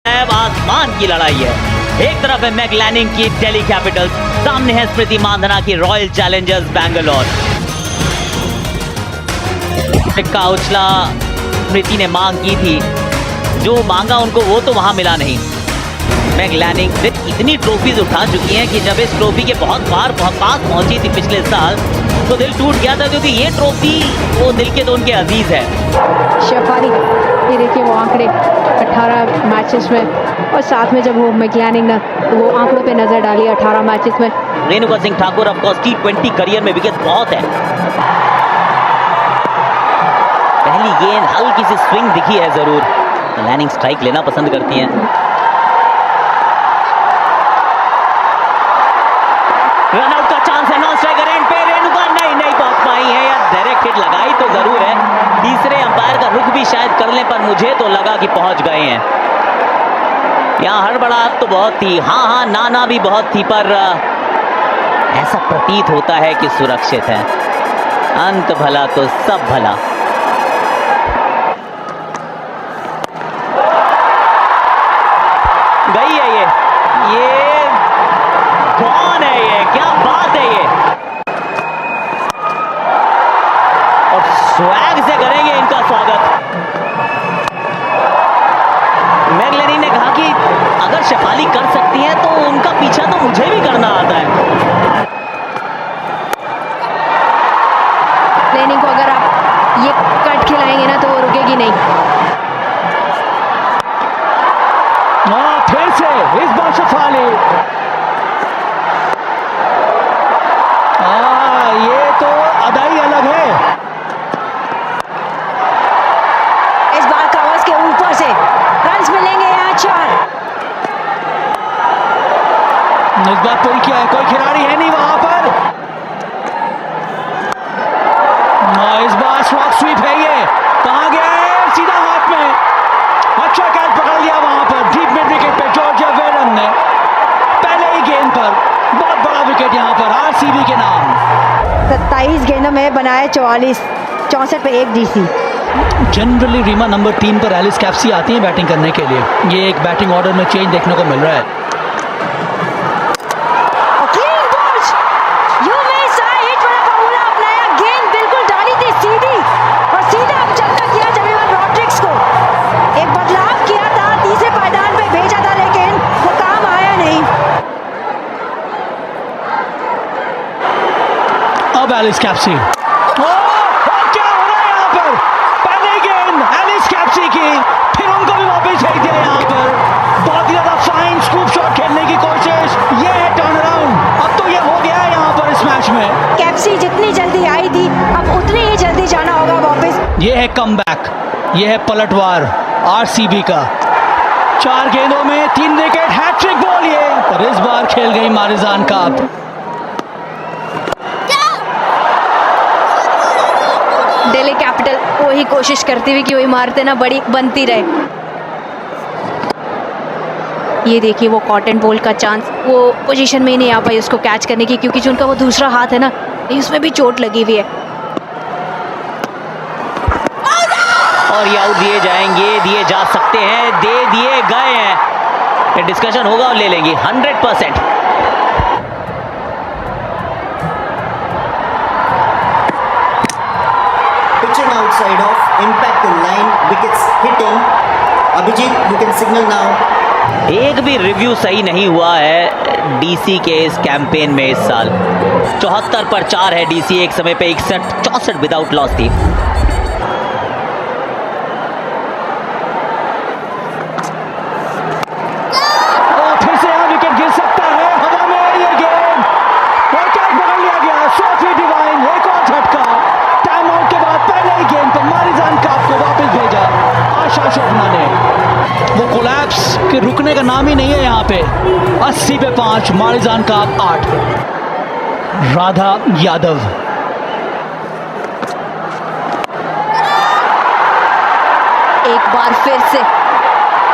आसमान की लड़ाई है। एक तरफ है मैकलैनिंग की दिल्ली कैपिटल्स, सामने है स्मृति मांधाना की रॉयल चैलेंजर्स बैंगलोर। का उछला स्मृति ने मांग की थी, जो मांगा उनको वो तो वहां मिला नहीं। मैकलैनिंग इतनी ट्रॉफीज उठा चुकी हैं कि जब इस ट्रॉफी के बहुत बार पास पहुंची थी पिछले साल तो दिल टूट गया था, क्योंकि ये ट्रॉफी वो दिल के तो उनके अजीज है। शेफाली, ये देखिए वो आंकड़े 18 मैचेस में, और साथ में जब वो मैकलैनिंग ना वो आंकड़ों पे नजर डाली 18 मैचेस में। Renuka Singh Thakur of course T20 career में विकेट बहुत है। पहली गेंद हल्की सी स्विंग दिखी है जरूर, मैकलैनिंग स्ट्राइक लेना पसंद करती हैं। रनआउट का चांस है, नॉन स्ट्राइकर एंड पे रेणुका नहीं पहुंच पाई है, या डायरेक्ट हिट लगाई तो जरूर है। तीसरे अंपायर का रुख भी शायद करने पर मुझे तो लगा कि पहुंच गए हैं। यहाँ हड़बड़ाहट तो बहुत थी, हाँ नाना भी बहुत थी, पर ऐसा प्रतीत होता है कि सुरक्षित है। अंत भला तो सब भला। गई है ये कौन है ये, क्या बात है ये, और स्वैग से करेंगे इनका स्वागत। मैकलैनिंग ने कहा कि अगर शेफाली कर सकती है तो उनका पीछा तो मुझे भी करना आता है। मैकलैनिंग को अगर आप ये कट खिलाएंगे ना तो वो रुकेगी नहीं। फिर से इस बार शेफाली, ये तो अदाई अलग है। इस बार कवर्स के ऊपर से रन्स मिलेंगे यहाँ 4। इस बार पुल किया है, कोई खिलाड़ी है नहीं वहां पर। इस बार स्ट्रोक स्वीप है, ये कहां गया है, सीधा हाथ में। अच्छा कैच पकड़ लिया वहां पर डीप मिड विकेट पे जॉर्जिया वेरन ने, पहले ही गेंद पर बहुत बड़ा विकेट यहां पर आरसीबी के नाम। 27 गेंदों में बनाए 44, 64 पे 1 डीसी। जनरली रीमा नंबर 3 पर एलिस कैप्सी आती है बैटिंग करने के लिए। ये एक बैटिंग ऑर्डर में चेंज देखने को मिल रहा है। अब एलिस कैप्सी, क्या हो रहा है यहाँ पर, पहले गेंद एलिस कैप्सी की, फिर उनको भी वापस भेज दिया यहाँ पर। बहुत ही ज्यादा फाइन स्कूप शॉट खेलने की कोशिश, ये है टर्न अराउंड। अब तो ये हो गया है यहाँ पर इस मैच में। कैप्सी जितनी जल्दी आई थी, अब उतनी ही जल्दी जाना होगा वापस। ये है कमबैक, ये है पलटवार आरसीबी का। 4 गेंदों में 3 विकेट, हैट्रिक बॉल ये, पर इस बार खेल गई मारिजान काप। दिल्ली कैपिटल वही कोशिश करती हुई कि वही मारते ना बड़ी बनती रहे। ये देखिए वो कॉटन बॉल का चांस, वो पोजीशन में ही नहीं आ पाई उसको कैच करने की, क्योंकि जो उनका वो दूसरा हाथ है ना, उसमें भी चोट लगी हुई है। और ये आउट दिए जाएंगे, दिए जा सकते हैं, दे दिए गए हैं। डिस्कशन होगा और ले लेंगी 100%। Pitching outside of impact the line, wickets hitting. Abhijit, you can signal now. एक भी रिव्यू सही नहीं हुआ है डीसी के इस कैंपेन में इस साल। 74 पर 4 है डीसी, एक समय पे 61-64 विदाउट लॉस थी। फिर से यहाँ विकेट गिर सकता है, हवा में ये गेंद, और कैच पकड़ लिया गया। सोफी डिवाइन, एक और झटका। टाइम आउट के बाद पहले ही गेंद पर मारिजान काप को वापस भेजा आशा शोभना ने। वो कोलैप्स के रुकने का नाम ही नहीं है यहाँ पे। 80 पे 5, मारिजान काप 8। राधा यादव, एक बार फिर से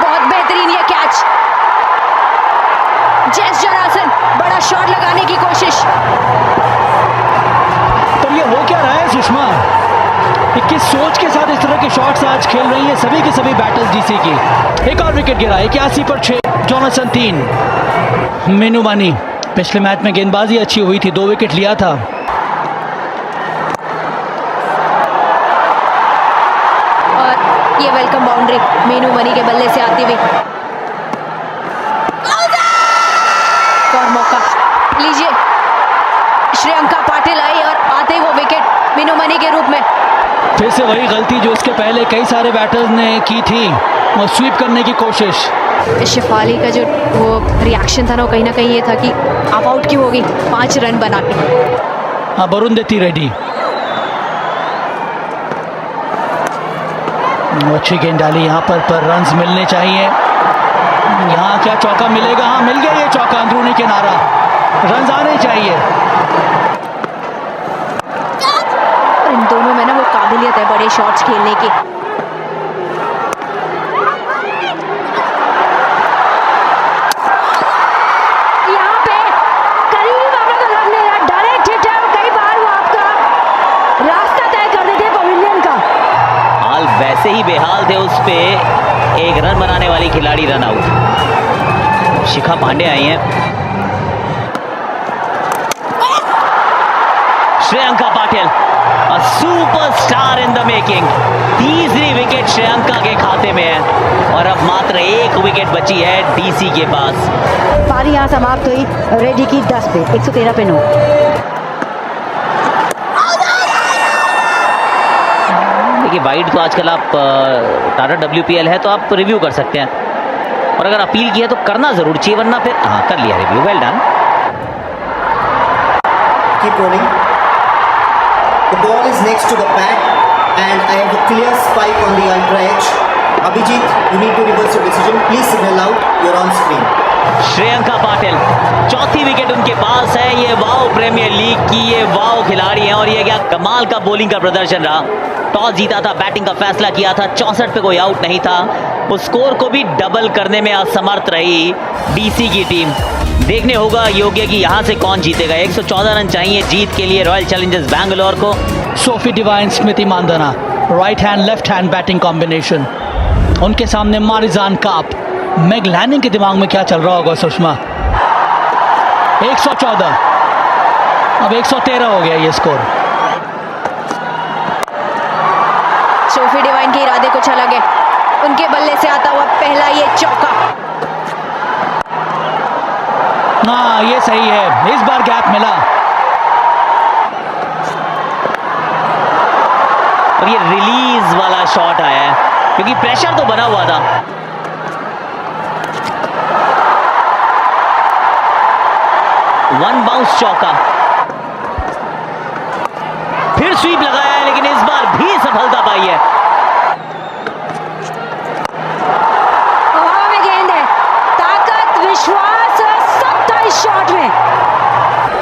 बहुत बेहतरीन ये कैच। जेस जॉनसन बड़ा शॉट लगाने की कोशिश। पर ये हो क्या रहा है सुषमा, ये किस सोच के साथ इस तरह के शॉट्स आज खेल रही हैं सभी के सभी बैटर्स डीसी की। एक और विकेट गिरा, 81 पर 6, जॉनसन 3। मीनू मानी पिछले मैच में गेंदबाजी अच्छी हुई थी, 2 विकेट लिया था। और ये वेलकम बाउंड्री मीनू मनी के बल्ले से आती हुई। और मौका लीजिए, श्रेयंका पाटिल आई और आते ही वो विकेट मीनू मनी के रूप में। फिर से वही गलती जो इसके पहले कई सारे बैटर्स ने की थी, और स्वीप करने की कोशिश। शेफाली का जो वो रिएक्शन था ना, कहीं ना कहीं ये था कि आप आउट क्यों होगी 5 रन बना के। अब अरुंधति रेड्डी अच्छी गेंद डाली यहाँ पर रन्स मिलने चाहिए। यहाँ क्या चौका मिलेगा? हाँ, मिल गया ये चौका, अंदरूनी किनारा, रन्स आने चाहिए। और इन दोनों में ना वो काबिलियत है बड़े शॉट्स खेलने की। यहाँ पे करीब आपने तो लग नहीं रहा, डायरेक्ट हिट है, कई बार वो आपका रास्ता तय कर देते हैं पवेलियन का। हाल वैसे ही बेहाल थे, उस पे 1 रन बनाने वाली खिलाड़ी रन आउट। शिखा पांडे आई हैं। Shreyanka Patil, a superstar in the making. तीसरी विकेट श्रेयंका के खाते में है और अब मात्र 1 विकेट बची है डीसी के पास। पारी यहाँ समाप्त हुई रेड्डी की 10 पे 113 पे 9। देखिए वाइड तो आजकल आप टाटा WPL है तो आप रिव्यू कर सकते हैं, और अगर अपील की है तो करना जरूर चाहिए, वरना फिर हाँ कर लिया review, well done. Keep rolling. The ball is next to the pad and I have a clear spike on the ultra edge. Abhijit, you need to reverse your decision. Please signal out. You're on screen. Shreyanka Patil, चौथी wicket उनके पास है। ये wow premiere league की ये wow खिलाड़ी हैं, और ये क्या कमाल का बॉलिंग का प्रदर्शन रहा। टॉस जीता था, बैटिंग का फैसला किया था, 64 पे कोई आउट नहीं था। उस स्कोर को भी डबल करने में असमर्थ रही डीसी की टीम। देखने होगा योग्य कि यहाँ से कौन जीतेगा। 114 रन चाहिए जीत के लिए रॉयल चैलेंजर्स बैंगलोर को। Sophie Devine, Smriti Mandhana, right hand left hand batting combination. उनके सामने मारिजान काप। मैग लैनिंग के दिमाग में क्या चल रहा होगा सुषमा? 114, अब 113 हो गया ये स्कोर। सोफी डिवाइन के इरादे कुछ अलग है, उनके बल्ले से आता हुआ पहला ये चौका। हाँ, ये सही है, इस बार गैप मिला। और ये रिलीज वाला शॉट आया है, क्योंकि प्रेशर तो बना हुआ था। वन बाउंस चौका, फिर स्वीप लगाया है, लेकिन इस बार भी सफलता पाई है। हवा में गेंद है, ताकत, विश्वास और सब था इस शॉट में।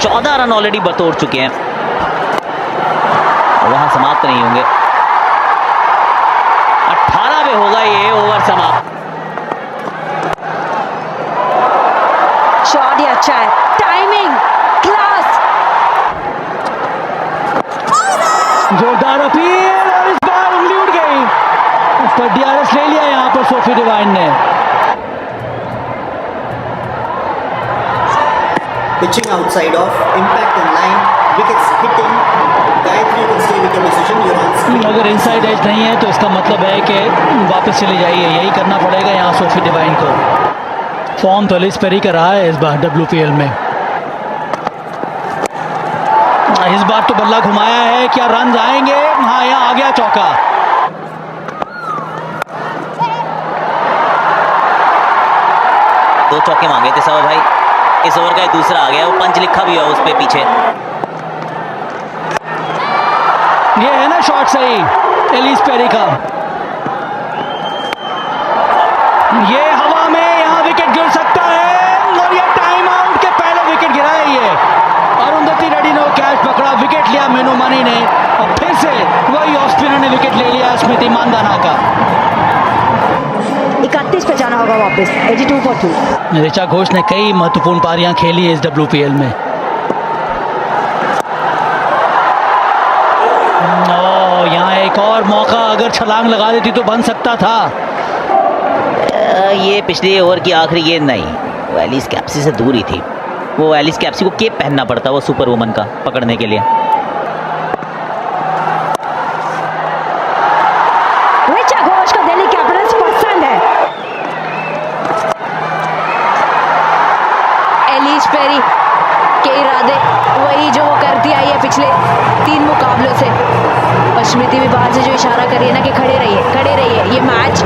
14 रन ऑलरेडी बतौर चुके हैं, वहां समाप्त नहीं होंगे। 18 पे होगा ये ओवर समाप्त। शॉट ही अच्छा है, टाइमिंग, क्लास। जोरदार अपील, और इस बार उंगली उड़ गई, पर DRS ले लिया यहाँ पर सोफी डिवाइन ने। Pitching outside off, impact in line, wickets hitting. Gayatri, you can stay with your decision. You're on screen. अगर इनसाइड एज नहीं है तो इसका मतलब है कि वापस चले जाइए, यही करना पड़ेगा यहाँ सोफी डिवाइन को। फॉर्म तो लिस्ट पर ही कर रहा है इस बार WPL में। इस बार तो बल्ला घुमाया है, क्या रन आएंगे? हाँ, यहाँ आ गया चौका। दो चौके मांगे थे सवा भाई, इस ओवर का ये दूसरा आ गया, वो पंच लिखा भी है उस पे पीछे। ये है ना शॉट सही एलिस पेरी का। ये हवा में यहाँ विकेट गिर सकता है, और ये टाइम आउट के पहले विकेट गिरा है ये। अरुंधति रेड्डी ने वो कैच पकड़ा, विकेट लिया मीनू मनी ने, और फिर से वही ऑफ स्पिनर ने विकेट ले लिया स्मृति मानधना का। 31 पे जाना होगा वापस, 82 for 2। ऋचा घोष ने कई महत्वपूर्ण पारियां खेली है इस WPL में। यहाँ एक एक और मौका अगर छलांग लगा देती तो बन सकता था। ये पिछले ओवर की आखिरी गेंद नहीं, वो एलिस कैप्सी से दूर ही थी। वो एलिस कैप्सी को केप पहनना पड़ता वो सुपर वुमन का पकड़ने के लिए। ऋचा घोष को दिल्ली कैपिटल्स पसंद है। एलिस पेरी के इरादे वही जो वो करती आई है पिछले 3 मुकाबलों से। और स्मृति भी बाहर से जो इशारा कर रही है ना कि खड़े रहिए, ये मैच